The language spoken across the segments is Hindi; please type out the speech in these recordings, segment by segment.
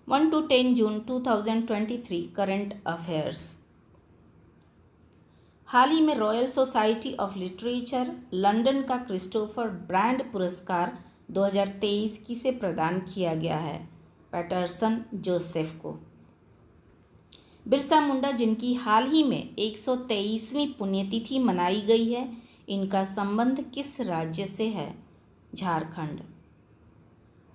1 to 10 जून 2023 करंट अफेयर्स। हाल ही में royal society of literature London का क्रिस्टोफर ब्रांड पुरस्कार 2023 किसे प्रदान किया गया है? पैटरसन जोसेफ को। बिरसा मुंडा, जिनकी हाल ही में 123वीं पुण्यतिथि मनाई गई है, इनका संबंध किस राज्य से है? झारखंड।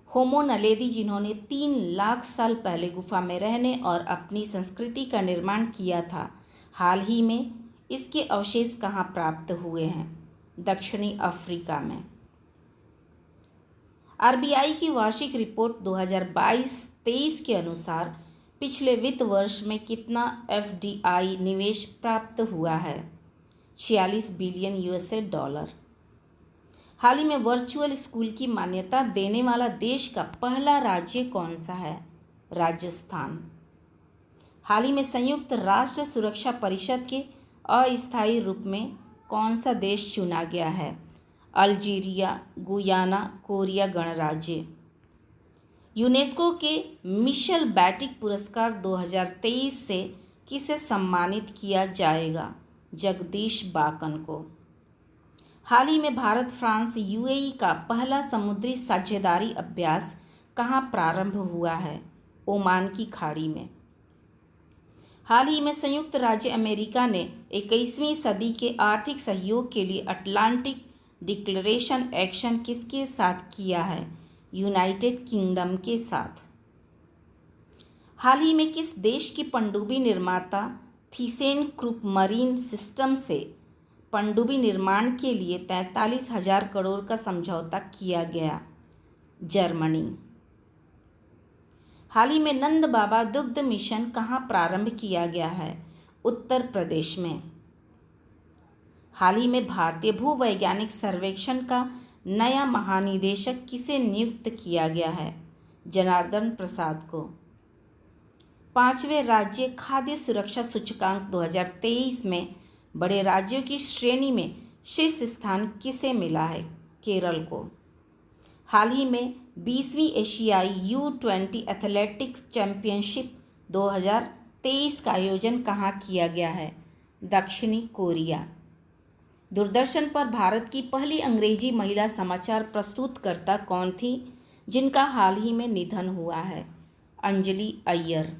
होमो नलेदी, जिन्होंने 3 लाख साल पहले गुफा में रहने और अपनी संस्कृति का निर्माण किया था, हाल ही में इसके अवशेष कहाँ प्राप्त हुए हैं? दक्षिणी अफ्रीका में। आरबीआई की वार्षिक रिपोर्ट 2022-23 के अनुसार पिछले वित्त वर्ष में कितना एफडीआई निवेश प्राप्त हुआ है? 46 बिलियन यूएसए डॉलर। हाल ही में वर्चुअल स्कूल की मान्यता देने वाला देश का पहला राज्य कौन सा है? राजस्थान। हाल ही में संयुक्त राष्ट्र सुरक्षा परिषद के अस्थायी रूप में कौन सा देश चुना गया है? अल्जीरिया, गुयाना, कोरिया गणराज्य। यूनेस्को के मिशेल बैटिक पुरस्कार 2023 से किसे सम्मानित किया जाएगा? जगदीश बाकन को। हाल ही में भारत फ्रांस यूएई का पहला समुद्री साझेदारी अभ्यास कहाँ प्रारंभ हुआ है? ओमान की खाड़ी में। हाल ही में संयुक्त राज्य अमेरिका ने 21वीं सदी के आर्थिक सहयोग के लिए अटलांटिक डिक्लेरेशन एक्शन किसके साथ किया है? यूनाइटेड किंगडम के साथ। हाल ही में किस देश की पनडुब्बी निर्माता थीसेन क्रूप मरीन सिस्टम से पनडुब्बी निर्माण के लिए 43,000 करोड़ का समझौता किया गया? जर्मनी। हाल ही में नंद बाबा दुग्ध मिशन कहाँ प्रारंभ किया गया है? उत्तर प्रदेश में। हाल ही में भारतीय भूवैज्ञानिक सर्वेक्षण का नया महानिदेशक किसे नियुक्त किया गया है? जनार्दन प्रसाद को। 5वें राज्य खाद्य सुरक्षा सूचकांक 2023 में बड़े राज्यों की श्रेणी में शीर्ष स्थान किसे मिला है? केरल को। हाल ही में 20वीं एशियाई U20 एथलेटिक्स चैंपियनशिप 2023 का आयोजन कहाँ किया गया है? दक्षिणी कोरिया। दूरदर्शन पर भारत की पहली अंग्रेजी महिला समाचार प्रस्तुतकर्ता कौन थी, जिनका हाल ही में निधन हुआ है? अंजलि अय्यर।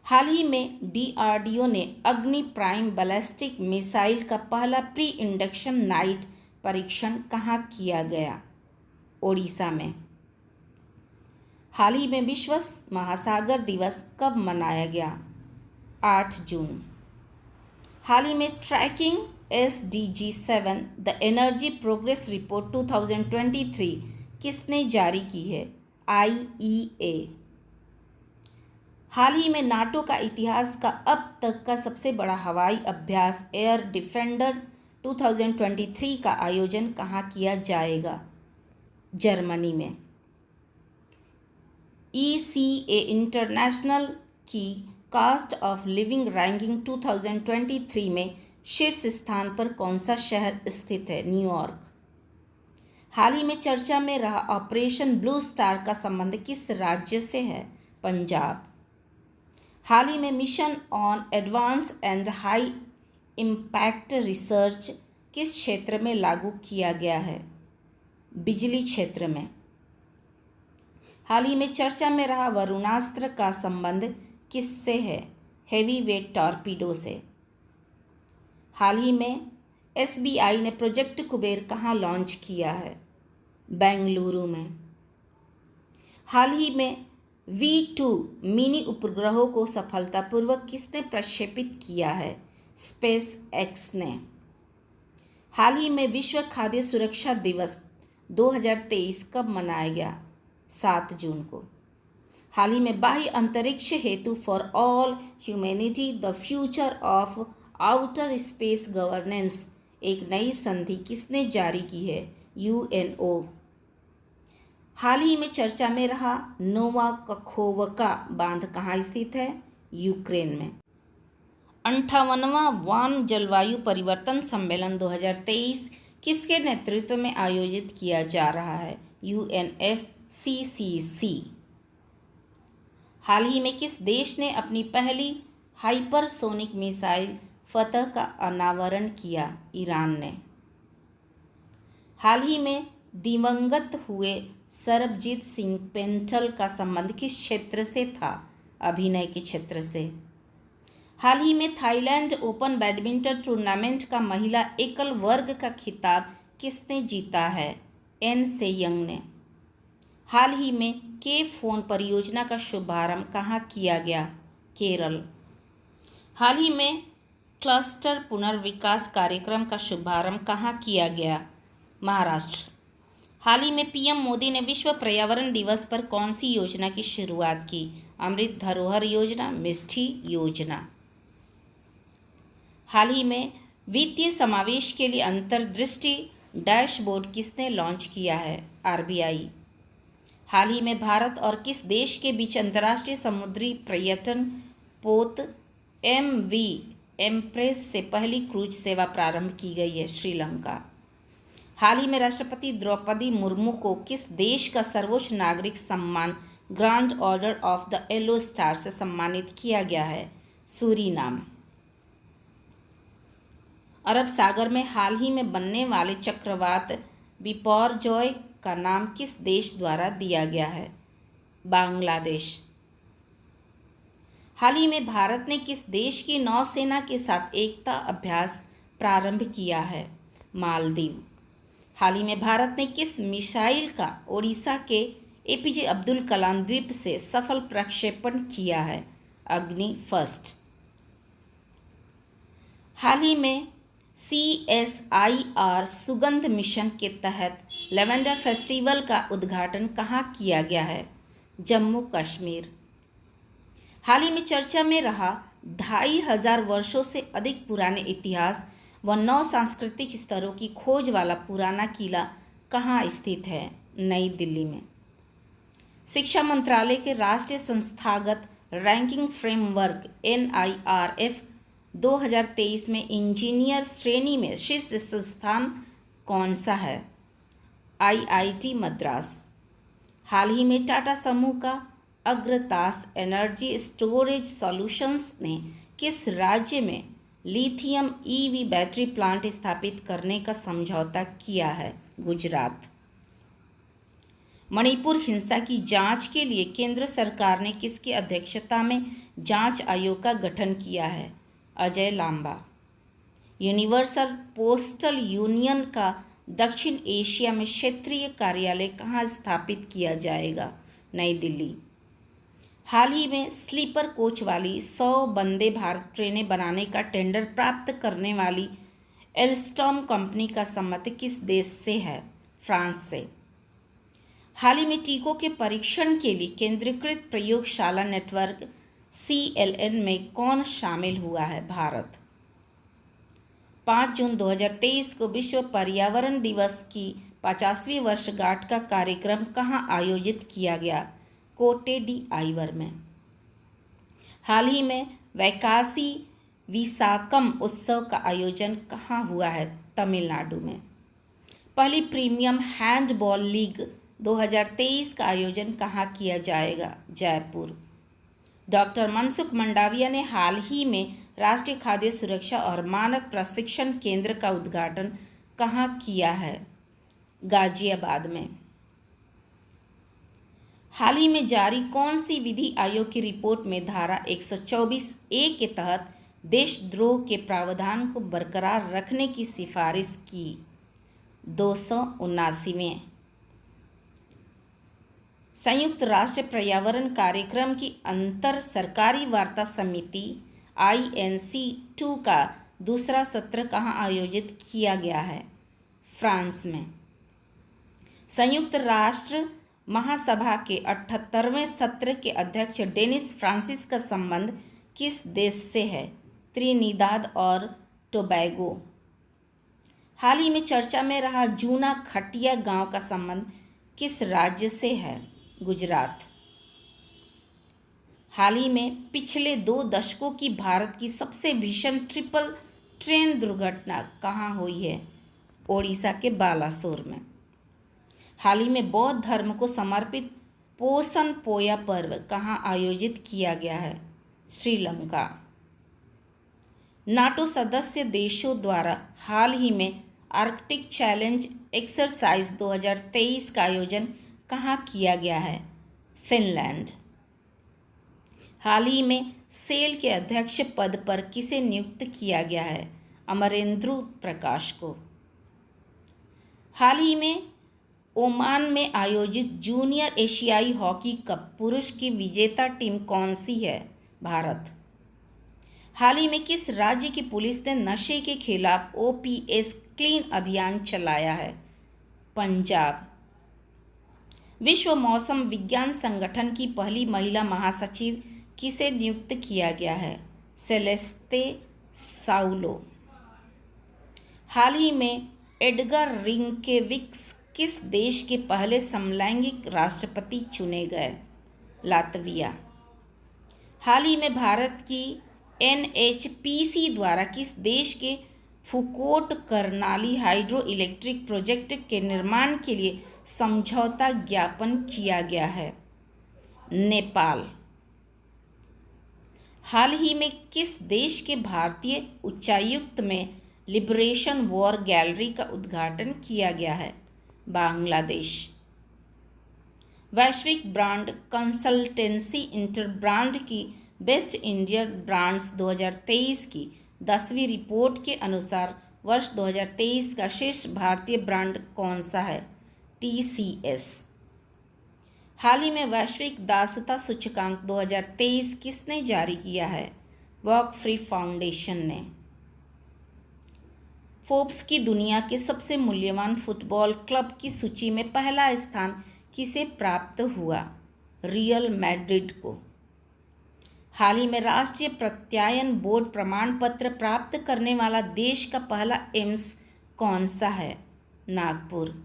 हाल ही में डीआरडीओ ने अग्नि प्राइम बैलिस्टिक मिसाइल का पहला प्री इंडक्शन नाइट परीक्षण कहाँ किया गया? ओडिशा में। हाल ही में विश्व महासागर दिवस कब मनाया गया? 8 जून। हाल ही में tracking SDG 7 the energy progress report 2023 किसने जारी की है? IEA। हाल ही में नाटो का इतिहास का अब तक का सबसे बड़ा हवाई अभ्यास एयर डिफेंडर 2023 का आयोजन कहाँ किया जाएगा? जर्मनी में। ECA इंटरनेशनल की कास्ट ऑफ लिविंग रैंकिंग 2023 में शीर्ष स्थान पर कौन सा शहर स्थित है? न्यूयॉर्क। हाल ही में चर्चा में रहा ऑपरेशन ब्लू स्टार का संबंध किस राज्य से है? पंजाब। हाल ही में mission on advance and high impact research किस क्षेत्र में लागू किया गया है? बिजली क्षेत्र में। हाल ही में चर्चा में रहा वरुणास्त्र का संबंध किससे है? हेवी वेट टॉर्पीडो से। हाल ही में SBI ने प्रोजेक्ट कुबेर कहाँ लॉन्च किया है? बेंगलुरु में। हाल ही में V2 मिनी उपग्रहों को सफलतापूर्वक किसने प्रक्षेपित किया है? स्पेस एक्स ने। हाल ही में विश्व खाद्य सुरक्षा दिवस 2023 कब मनाया गया? 7 जून को। हाल ही में बाह्य अंतरिक्ष हेतु for all humanity the future of outer space governance एक नई संधि किसने जारी की है? UNO। हाल ही में चर्चा में रहा नोवा कखोवका बांध कहाँ स्थित है? यूक्रेन में। 58वां वान जलवायु परिवर्तन सम्मेलन 2023 किसके नेतृत्व में आयोजित किया जा रहा है? UNFCCC। हाल ही में किस देश ने अपनी पहली हाइपरसोनिक मिसाइल फतह का अनावरण किया? ईरान ने। हाल ही में दिवंगत हुए सरबजीत सिंह पेंटल का संबंध किस क्षेत्र से था? अभिनय के क्षेत्र से। हाल ही में थाईलैंड ओपन बैडमिंटन टूर्नामेंट का महिला एकल वर्ग का खिताब किसने जीता है? एन सेयंग ने। हाल ही में के फोन परियोजना का शुभारंभ कहाँ किया गया? केरल। हाल ही में क्लस्टर पुनर्विकास कार्यक्रम का शुभारंभ कहाँ किया गया? महाराष्ट्र। हाल ही में पीएम मोदी ने विश्व पर्यावरण दिवस पर कौन सी योजना की शुरुआत की? अमृत धरोहर योजना, मिष्टी योजना। हाल ही में वित्तीय समावेश के लिए अंतर्दृष्टि डैशबोर्ड किसने लॉन्च किया है? आरबीआई। हाल ही में भारत और किस देश के बीच अंतर्राष्ट्रीय समुद्री पर्यटन पोत MV एम्प्रेस से पहली क्रूज सेवा प्रारंभ की गई है? श्रीलंका। हाल ही में राष्ट्रपति द्रौपदी मुर्मू को किस देश का सर्वोच्च नागरिक सम्मान grand order of the yellow star से सम्मानित किया गया है? सूरीनाम। अरब सागर में हाल ही में बनने वाले चक्रवात बिपरजॉय का नाम किस देश द्वारा दिया गया है? बांग्लादेश। हाल ही में भारत ने किस देश की नौसेना के साथ एकता अभ्यास प्रारंभ किया है? मालदीव। हाल ही में भारत ने किस मिसाइल का ओडिशा के APJ अब्दुल कलाम द्वीप से सफल प्रक्षेपण किया है? अग्नि फर्स्ट। हाल ही में CSIR सुगंध मिशन के तहत लेवेंडर फेस्टिवल का उद्घाटन कहाँ किया गया है? जम्मू कश्मीर। हाल ही में चर्चा में रहा 2500 वर्षों से अधिक पुराने इतिहास व 9 सांस्कृतिक स्तरों की खोज वाला पुराना किला कहाँ स्थित है? नई दिल्ली में। शिक्षा मंत्रालय के राष्ट्रीय संस्थागत रैंकिंग फ्रेमवर्क NIRF 2023 में इंजीनियर श्रेणी में शीर्ष संस्थान कौन सा है? IIT मद्रास। हाल ही में टाटा समूह का अग्रतास एनर्जी स्टोरेज सॉल्यूशंस ने किस राज्य में लिथियम EV बैटरी प्लांट स्थापित करने का समझौता किया है? गुजरात। मणिपुर हिंसा की जांच के लिए केंद्र सरकार ने किसकी अध्यक्षता में जांच आयोग का गठन किया है? Ajay Lamba. Universal postal union का दक्षिण एशिया में क्षेत्रीय कार्यालय कहाँ स्थापित किया जाएगा? नई दिल्ली। हाल ही में स्लीपर कोच वाली 100 वंदे भारत ट्रेनें बनाने का टेंडर प्राप्त करने वाली एल्स्टॉम कंपनी का संबंध किस देश से है? फ्रांस से। हाल ही में टीकों के परीक्षण के लिए केंद्रीकृत प्रयोगशाला नेटवर्क CLN में कौन शामिल हुआ है? भारत। 5 जून 2023 को विश्व पर्यावरण दिवस की 50वीं वर्षगांठ का कार्यक्रम कहाँ आयोजित किया गया? कोटे डी आइवर में। हाल ही में वैकासी विसाकम उत्सव का आयोजन कहाँ हुआ है? तमिलनाडु में। पहली प्रीमियम हैंडबॉल लीग 2023 का आयोजन कहाँ किया जाएगा? जयपुर। डॉक्टर मनसुख मंडाविया ने हाल ही में राष्ट्रीय खाद्य सुरक्षा और मानक प्रशिक्षण केंद्र का उद्घाटन कहाँ किया है? गाजियाबाद में। हाल ही में जारी कौन सी विधि आयोग की रिपोर्ट में धारा 124A के तहत देशद्रोह के प्रावधान को बरकरार रखने की सिफारिश की? 279वें। संयुक्त राष्ट्र पर्यावरण कार्यक्रम की अंतर सरकारी वार्ता समिति INC2 का दूसरा सत्र कहाँ आयोजित किया गया है? फ्रांस में। संयुक्त राष्ट्र महासभा के 78वें सत्र के अध्यक्ष डेनिस फ्रांसिस का संबंध किस देश से है? त्रिनिदाद और टोबैगो। हाल ही में चर्चा में रहा जूना खटिया गांव का संबंध किस राज्य से है? गुजरात। हाल ही में पिछले 2 दशकों की भारत की सबसे भीषण ट्रिपल ट्रेन दुर्घटना कहाँ हुई है? ओडिशा के बालासोर में। हाल ही में बौद्ध धर्म को समर्पित पोषण पोया पर्व कहाँ आयोजित किया गया है? श्रीलंका। नाटो सदस्य देशों द्वारा हाल ही में आर्कटिक चैलेंज एक्सरसाइज 2023 का आयोजन कहाँ किया गया है? फिनलैंड। हाल ही में सेल के अध्यक्ष पद पर किसे नियुक्त किया गया है? अमरेंद्र प्रकाश को। हाल ही में ओमान में आयोजित जूनियर एशियाई हॉकी कप पुरुष की विजेता टीम कौन सी है? भारत। हाल ही में किस राज्य की पुलिस ने नशे के खिलाफ OPS क्लीन अभियान चलाया है? पंजाब। विश्व मौसम विज्ञान संगठन की पहली महिला महासचिव किसे नियुक्त किया गया है? सेलेस्ते साउलो। हाल ही में एडगर रिंकेविक्स किस देश के पहले समलैंगिक राष्ट्रपति चुने गए? लातविया। हाल ही में भारत की NHPC द्वारा किस देश के Phukot Karnali hydro electric project के निर्माण के लिए समझौता ज्ञापन किया गया है? नेपाल। हाल ही में किस देश के भारतीय उच्चायुक्त में लिबरेशन वॉर गैलरी का उद्घाटन किया गया है? बांग्लादेश। वैश्विक ब्रांड कंसल्टेंसी इंटरब्रांड की बेस्ट इंडियन ब्रांड्स 2023 की 10वीं रिपोर्ट के अनुसार वर्ष 2023 का शीर्ष भारतीय ब्रांड कौन सा है? TCS। हाल ही में वैश्विक दासता सूचकांक 2023 किसने जारी किया है? वॉक फ्री फाउंडेशन ने। फोर्ब्स की दुनिया के सबसे मूल्यवान फुटबॉल क्लब की सूची में पहला स्थान किसे प्राप्त हुआ? रियल मैड्रिड को। हाल ही में राष्ट्रीय प्रत्यायन बोर्ड प्रमाण पत्र प्राप्त करने वाला देश का पहला एम्स कौन सा है? नागपुर।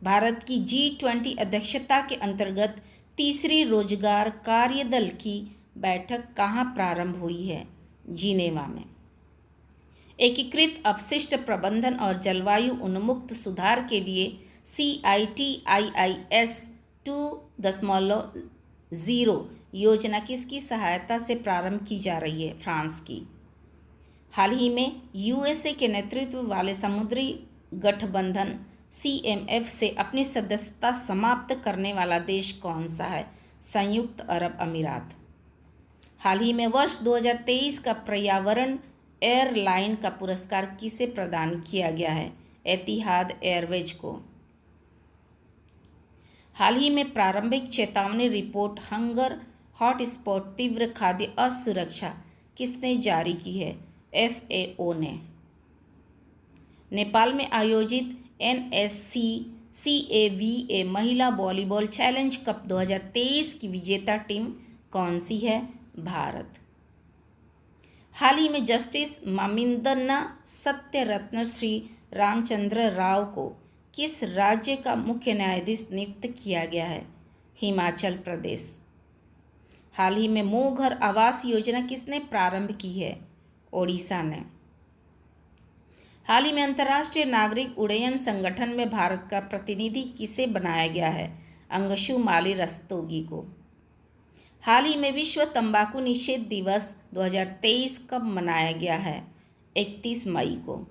भारत की G20 अध्यक्षता के अंतर्गत तीसरी रोजगार कार्यदल की बैठक कहाँ प्रारंभ हुई है? जिनेवा में। एकीकृत अपशिष्ट प्रबंधन और जलवायु उन्मुक्त सुधार के लिए CITIIS 2.0 योजना किसकी सहायता से प्रारंभ की जा रही है? फ्रांस की। हाल ही में USA के नेतृत्व वाले समुद्री गठबंधन CMF से अपनी सदस्यता समाप्त करने वाला देश कौन सा है? संयुक्त अरब अमीरात। हाल ही में वर्ष 2023 का पर्यावरण एयरलाइन का पुरस्कार किसे प्रदान किया गया है? एतिहाद एयरवेज को। हाल ही में प्रारंभिक चेतावनी रिपोर्ट हंगर हॉटस्पॉट तीव्र खाद्य असुरक्षा किसने जारी की है? FAO ने। नेपाल में आयोजित NSC-CAVA महिला वॉलीबॉल चैलेंज कप 2023 की विजेता टीम कौन सी है? भारत। हाल ही में जस्टिस मामिंदना सत्यरत्न श्री रामचंद्र राव को किस राज्य का मुख्य न्यायाधीश नियुक्त किया गया है? हिमाचल प्रदेश। हाल ही में मुँह घर आवास योजना किसने प्रारंभ की है? ओडिशा ने। हाल ही में अंतर्राष्ट्रीय नागरिक उड्डयन संगठन में भारत का प्रतिनिधि किसे बनाया गया है? अंशुमाली रस्तोगी को। हाल ही में विश्व तंबाकू निषेध दिवस 2023 कब मनाया गया है? 31 मई को।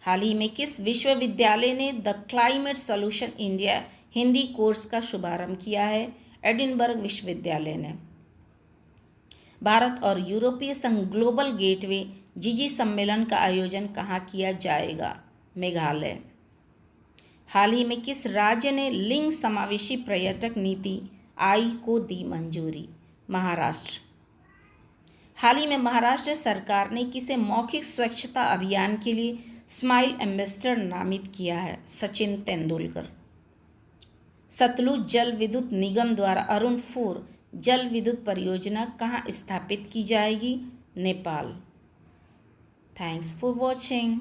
हाल ही में किस विश्वविद्यालय ने the climate solution India Hindi course का शुभारंभ किया है? एडिनबर्ग विश्वविद्यालय ने। भारत और यूरोपीय संघ ग्लोबल गेटवे GG सम्मेलन का आयोजन कहाँ किया जाएगा? मेघालय। हाल ही में किस राज्य ने लिंग समावेशी पर्यटक नीति I को दी मंजूरी? महाराष्ट्र। हाल ही में महाराष्ट्र सरकार ने किसे मौखिक स्वच्छता अभियान के लिए स्माइल एम्बेसडर नामित किया है? सचिन तेंदुलकर। सतलुज जल विद्युत निगम द्वारा अरुण 4 जल विद्युत परियोजना कहाँ स्थापित की जाएगी? नेपाल। Thanks for watching.